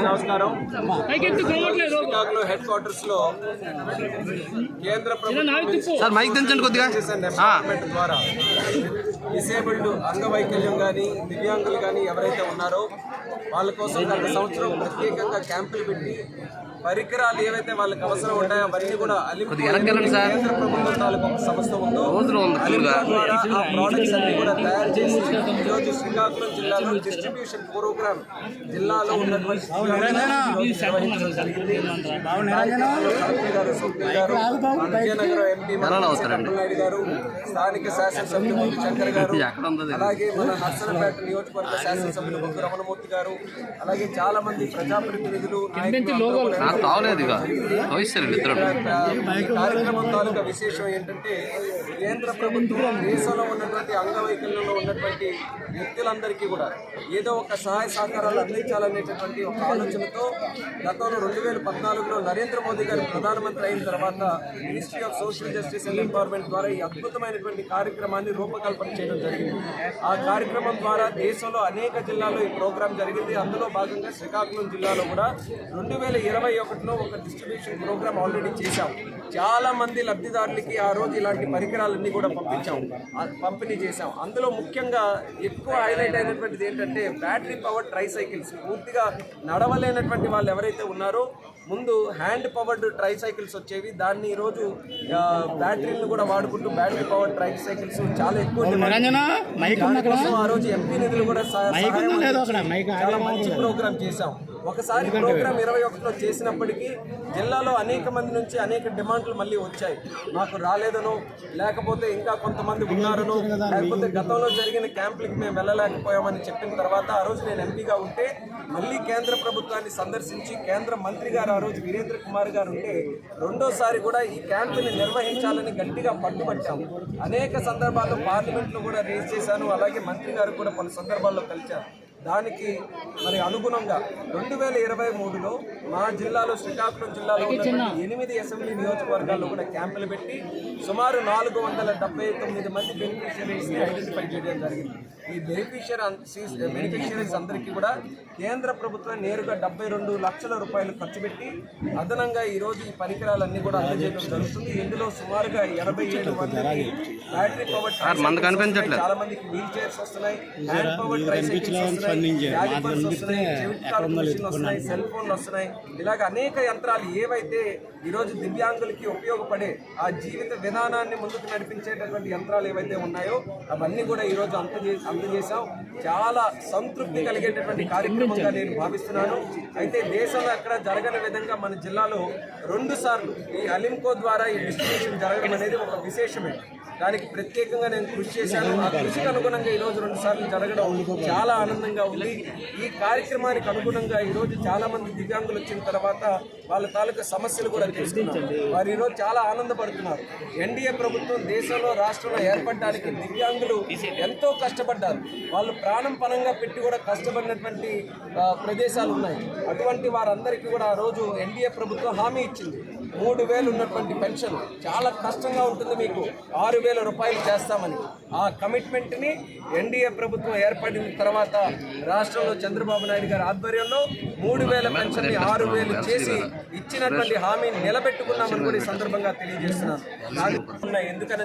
నమస్కారం. Srikakulam head quarters లో కేంద్ర ప్రభుత్వం ద్వారా డిసేబుల్డ్ అంగవైకల్యం కానీ దివ్యాంగులు కానీ ఎవరైతే ఉన్నారో వాళ్ళ కోసం గత సంవత్సరం ప్రత్యేకంగా క్యాంపులు పెట్టి పరికరాలు ఏవైతే వాళ్ళకి అవసరం ఉంటాయో అవన్నీ కూడా కేంద్ర ప్రభుత్వం తాలూకు ఒక సంస్థ ఉందో ద్వారా ఆ ప్రోడక్ట్స్ అన్ని కూడా తయారు చేసి ఈరోజు శ్రీకాకుళం జిల్లాలో డిస్ట్రిబ్యూషన్ ప్రోగ్రామ్ జిల్లాలో ఉన్నటువంటి విజయనగరం ఎంపీ నాయుడు గారు, స్థానిక శాసనసభ్యులు శంకర్ గారు, అలాగే మన నర్సరావుపేట నియోజకవర్గ శాసనసభ్యులు బొగ్గు రమణమూర్తి గారు, అలాగే చాలా మంది ప్రజాప్రతినిధులు కార్యక్రమం తాలూకా విశేషం ఏంటంటే కేంద్ర ప్రభుత్వం దేశంలో ఉన్నటువంటి అంగవైకల్యంలో ఉన్నటువంటి వ్యక్తులందరికీ కూడా ఏదో ఒక సహాయ సహకారాలు అందించాలనేటటువంటి ఒక ఆలోచనతో గతంలో 2014లో నరేంద్ర మోదీ గారు ప్రధానమంత్రి అయిన తర్వాత ministry of social justice and empowerment ద్వారా ఈ అద్భుతమైనటువంటి కార్యక్రమాన్ని రూపకల్పన చేయడం జరిగింది. ఆ కార్యక్రమం ద్వారా దేశంలో అనేక జిల్లాల్లో ఈ ప్రోగ్రాం జరిగింది. అందులో భాగంగా శ్రీకాకుళం జిల్లాలో కూడా 2021లో ఒక డిస్ట్రిబ్యూషన్ ప్రోగ్రామ్ ఆల్రెడీ చేశాం. చాలా మంది లబ్ధిదారులకి ఆ రోజు ఇలాంటి పరికరాలన్నీ కూడా పంపిణీ చేశాం. అందులో ముఖ్యంగా ఎక్కువ హైలైట్ అయినటువంటిది ఏంటంటే బ్యాటరీ పవర్డ్ ట్రైసైకిల్స్. పూర్తిగా నడవలేనటువంటి వాళ్ళు ఎవరైతే ఉన్నారో ముందు హ్యాండ్ పవర్డ్ ట్రైసైకిల్స్ వచ్చేవి, దాన్ని ఈరోజు బ్యాటరీలను కూడా వాడుకుంటూ బ్యాటరీ పవర్డ్ ట్రైసైకిల్స్ చాలా ఎక్కువ ఆ రోజు ఎంపీ నిధులు కూడా చాలా మంచి ప్రోగ్రామ్ చేశాం. ఒకసారి ప్రోగ్రామ్ 21లో చేసినప్పటికీ జిల్లాలో అనేక మంది నుంచి అనేక డిమాండ్లు మళ్ళీ వచ్చాయి. మాకు రాలేదనో, లేకపోతే ఇంకా కొంతమంది ఉన్నారనో, లేకపోతే గతంలో జరిగిన క్యాంపులకి మేము వెళ్ళలేకపోయామని చెప్పిన తర్వాత ఆ రోజు నేను ఎంపీగా ఉంటే మళ్ళీ కేంద్ర ప్రభుత్వాన్ని సందర్శించి కేంద్ర మంత్రి గారు ఆ రోజు వీరేంద్ర కుమార్ గారు ఉంటే రెండోసారి కూడా ఈ క్యాంపుని నిర్వహించాలని గట్టిగా పట్టుబట్టాము. అనేక సందర్భాల్లో పార్లమెంట్లో కూడా రేజ్ చేశాను, అలాగే మంత్రి గారు కూడా పలు సందర్భాల్లో కలిశారు. దానికి మరి అనుగుణంగా 2023లో మా జిల్లాలో శ్రీకాకుళం జిల్లాలో ఉన్నటువంటి 8 అసెంబ్లీ నియోజకవర్గాల్లో కూడా క్యాంపులు పెట్టి సుమారు 479 మంది బెనిఫిషియరీస్ని ఐడెంటిఫై చేయడం జరిగింది. ఈ బెనిఫిషియరీస్ అందరికీ కూడా కేంద్ర ప్రభుత్వం నేరుగా 72 లక్షల రూపాయలు ఖర్చు పెట్టి అదనంగా ఈరోజు ఈ పరికరాలన్నీ కూడా అందజేయడం జరుగుతుంది. ఇందులో సుమారుగా 87 మందికి బ్యాటరీ పవర్డ్ చాలా మందికి వీల్ చైర్స్ వస్తున్నాయి, హ్యాండ్ పవర్డ్ ట్రైసైకిల్స్ వస్తున్నాయి, వస్తున్నాయి, సెల్ ఫోన్లు వస్తున్నాయి. ఇలాగ అనేక యంత్రాలు ఏవైతే ఈరోజు దివ్యాంగులకి ఉపయోగపడే ఆ జీవిత విధానాన్ని ముందుకు నడిపించేటటువంటి యంత్రాలు ఏవైతే ఉన్నాయో అవన్నీ కూడా ఈరోజు అందజేశాం. చాలా సంతృప్తి కలిగేటటువంటి కార్యక్రమంగా నేను భావిస్తున్నాను. అయితే దేశంలో ఎక్కడ జరగని విధంగా మన జిల్లాలో 2 సార్లు ఈ అలింకో ద్వారా ఈ డిస్ట్రిబ్యూషన్ జరగడం అనేది ఒక విశేషమే. దానికి ప్రత్యేకంగా నేను కృషి చేశాను. ఆ కృషికి అనుగుణంగా ఈరోజు 2 సార్లు జరగడం చాలా ఆనందంగా ఉంది. ఈ కార్యక్రమానికి అనుగుణంగా ఈరోజు చాలా మంది దివ్యాంగులు వచ్చిన తర్వాత వాళ్ళ తాలూకా సమస్యలు కూడా తెలుసుకున్నారు. వారు ఈరోజు చాలా ఆనందపడుతున్నారు. ఎన్డీఏ ప్రభుత్వం దేశంలో రాష్ట్రంలో ఏర్పడడానికి దివ్యాంగులు ఎంతో కష్టపడ్డారు. వాళ్ళు ప్రాణం పణంగా పెట్టి కూడా కష్టపడినటువంటి ప్రదేశాలు ఉన్నాయి. అటువంటి వారందరికీ కూడా ఆ రోజు ఎన్డీఏ ప్రభుత్వం హామీ ఇచ్చింది. 3000 ఉన్నటువంటి పెన్షన్ చాలా కష్టంగా ఉంటుంది, మీకు 6000 రూపాయలు చేస్తామని. ఆ కమిట్మెంట్ని ఎన్డీఏ ప్రభుత్వం ఏర్పడిన తర్వాత రాష్ట్రంలో చంద్రబాబు నాయుడు గారి ఆధ్వర్యంలో 3000 పెన్షన్ని 6000 చేసి ఇచ్చినటువంటి హామీని నిలబెట్టుకున్నామని కూడా ఈ సందర్భంగా తెలియజేస్తున్నాను. ఎందుకంటే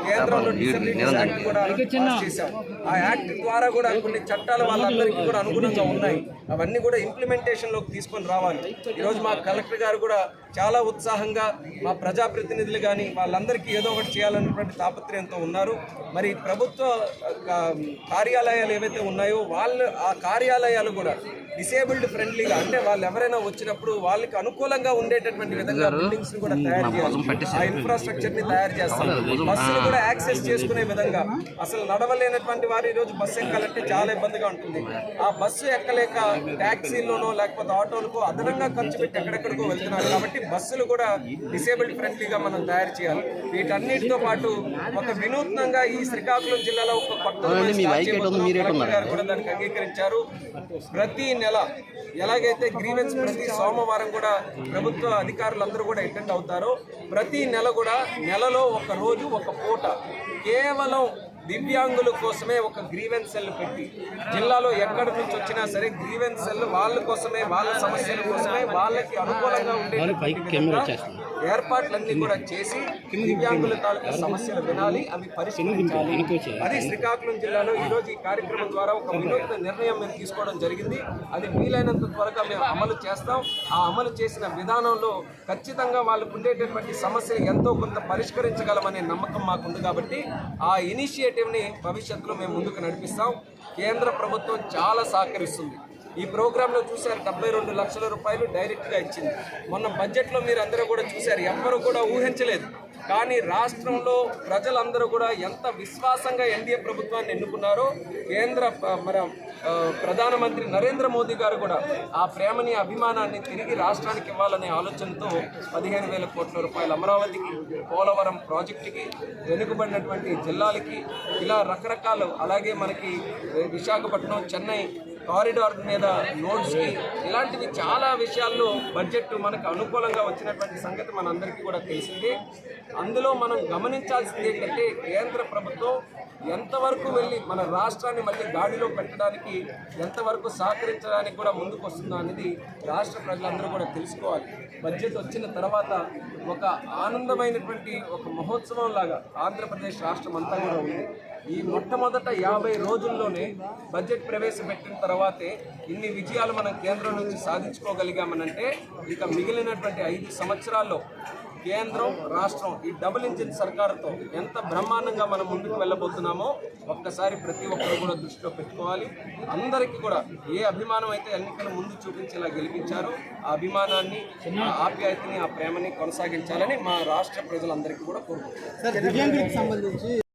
కేంద్రంలో డిసెబిలిటీస్ యాక్ట్ కూడా పాస్ చేశాం. ఆ యాక్ట్ ద్వారా కూడా కొన్ని చట్టాలు వాళ్ళందరికీ కూడా అనుగుణంగా ఉన్నాయి. అవన్నీ కూడా ఇంప్లిమెంటేషన్లోకి తీసుకొని రావాలి. ఈరోజు మా కలెక్టర్ గారు కూడా చాలా ఉత్సాహంగా మా ప్రజాప్రతినిధులు కానీ వాళ్ళందరికీ ఏదో ఒకటి చేయాలన్నటువంటి తాపత్రయంతో ఉన్నారు. మరి ప్రభుత్వ కార్యాలయాలు ఏవైతే ఉన్నాయో ఆ కార్యాలయాలు కూడా డిసేబుల్డ్ ఫ్రెండ్లీగా, అంటే వాళ్ళు ఎవరైనా వచ్చినప్పుడు వాళ్ళకి అనుకూలంగా ఉండేటటువంటి విధంగా బిల్డింగ్స్ కూడా తయారు చేయాలి. ఆ ఇన్ఫ్రాస్ట్రక్చర్ని తయారు చేస్తాం. బస్సులు కూడా యాక్సెస్ చేసుకునే విధంగా, అసలు నడవలేనటువంటి వారు ఈరోజు బస్సు ఎక్కాలంటే చాలా ఇబ్బందిగా ఉంటుంది. ఆ బస్సు ఎక్కలేక ట్యాక్సీల్లోనో లేకపోతే ఆటోలకు అదనంగా ఖర్చు పెట్టి ఎక్కడెక్కడికో వెళ్తున్నారు. కాబట్టి బస్సులు కూడా డిసేబుల్డ్ ఫ్రెండ్లీగా మనం తయారు చేయాలి. వీటన్నిటితో పాటు ఒక వినూత్నంగా ఈ శ్రీకాకుళం జిల్లాలో ఒక కొత్త కూడా దానికి అంగీకరించారు. ప్రతి నెల ఎలాగైతే గ్రీవెన్స్ ప్రతి సోమవారం కూడా ప్రభుత్వ అధికారులందరూ కూడా అటెండ్ అవుతారో, ప్రతి నెల కూడా నెలలో ఒక రోజు ఒక పూట కేవలం దివ్యాంగుల కోసమే ఒక గ్రీవెన్స్ సెల్ పెట్టి జిల్లాలో ఎక్కడి నుంచి వచ్చినా సరే గ్రీవెన్స్ సెల్ వాళ్ళ కోసమే, వాళ్ళ సమస్యల కోసమే, వాళ్ళకి అనుకూలంగా ఉండే ఏర్పాట్లన్నీ కూడా చేసి దివ్యాంగుల తాలూకా సమస్యలు వినాలి, అవి పరిష్కరించాలి. అది శ్రీకాకుళం జిల్లాలో ఈరోజు ఈ కార్యక్రమం ద్వారా ఒక వినూత్న నిర్ణయం మేము తీసుకోవడం జరిగింది. అది వీలైనంత త్వరగా మేము అమలు చేస్తాం. ఆ అమలు చేసిన విధానంలో ఖచ్చితంగా వాళ్ళకు ఉండేటటువంటి సమస్యలు ఎంతో కొంత పరిష్కరించగలమనే నమ్మకం మాకుంది. కాబట్టి ఆ ఇనిషియేటివ్ని భవిష్యత్తులో మేము ముందుకు నడిపిస్తాం. కేంద్ర ప్రభుత్వం చాలా సహకరిస్తుంది. ఈ ప్రోగ్రాంలో చూశారు 72 లక్షల రూపాయలు డైరెక్ట్గా ఇచ్చింది. మొన్న బడ్జెట్లో మీరు అందరూ కూడా చూశారు, ఎవ్వరూ కూడా ఊహించలేదు. కానీ రాష్ట్రంలో ప్రజలందరూ కూడా ఎంత విశ్వాసంగా ఎన్డీఏ ప్రభుత్వాన్ని ఎన్నుకున్నారో, ప్రధానమంత్రి నరేంద్ర మోదీ గారు కూడా ఆ ప్రేమని, అభిమానాన్ని తిరిగి రాష్ట్రానికి ఇవ్వాలనే ఆలోచనతో 15,000 కోట్ల రూపాయలు అమరావతికి, పోలవరం ప్రాజెక్టుకి, వెనుకబడినటువంటి జిల్లాలకి, ఇలా రకరకాలు, అలాగే మనకి విశాఖపట్నం, చెన్నై కారిడార్ మీద నోట్స్కి, ఇలాంటివి చాలా విషయాల్లో బడ్జెట్ మనకు అనుకూలంగా వచ్చినటువంటి సంగతి మనందరికీ కూడా తెలిసింది. అందులో మనం గమనించాల్సింది ఏంటంటే, కేంద్ర ప్రభుత్వం ఎంతవరకు వెళ్ళి మన రాష్ట్రాన్ని మళ్ళీ గాడిలో పెట్టడానికి, ఎంతవరకు సహకరించడానికి కూడా ముందుకు వస్తుందో అనేది రాష్ట్ర ప్రజలందరూ కూడా తెలుసుకోవాలి. బడ్జెట్ వచ్చిన తర్వాత ఒక ఆనందమైనటువంటి ఒక మహోత్సవం లాగా ఆంధ్రప్రదేశ్ రాష్ట్రం అంతా కూడా ఉంది. ఈ మొట్టమొదట 50 రోజుల్లోనే బడ్జెట్ ప్రవేశపెట్టిన తర్వాతే ఇన్ని విజయాలు మనం కేంద్రం నుంచి సాధించుకోగలిగామనంటే, ఇక మిగిలినటువంటి 5 సంవత్సరాల్లో కేంద్రం, రాష్ట్రం ఈ డబుల్ ఇంజిన్ సర్కారుతో ఎంత బ్రహ్మాండంగా మనం ముందుకు వెళ్ళబోతున్నామో ఒక్కసారి ప్రతి ఒక్కరు కూడా దృష్టిలో పెట్టుకోవాలి. అందరికీ కూడా ఏ అభిమానం అయితే ఎన్నికల ముందు చూపించేలా గెలిపించారో ఆ అభిమానాన్ని, ఆ ఆప్యాయతని, ఆ ప్రేమని కొనసాగించాలని మా రాష్ట్ర ప్రజలందరికీ కూడా కోరుకుంటున్నాం.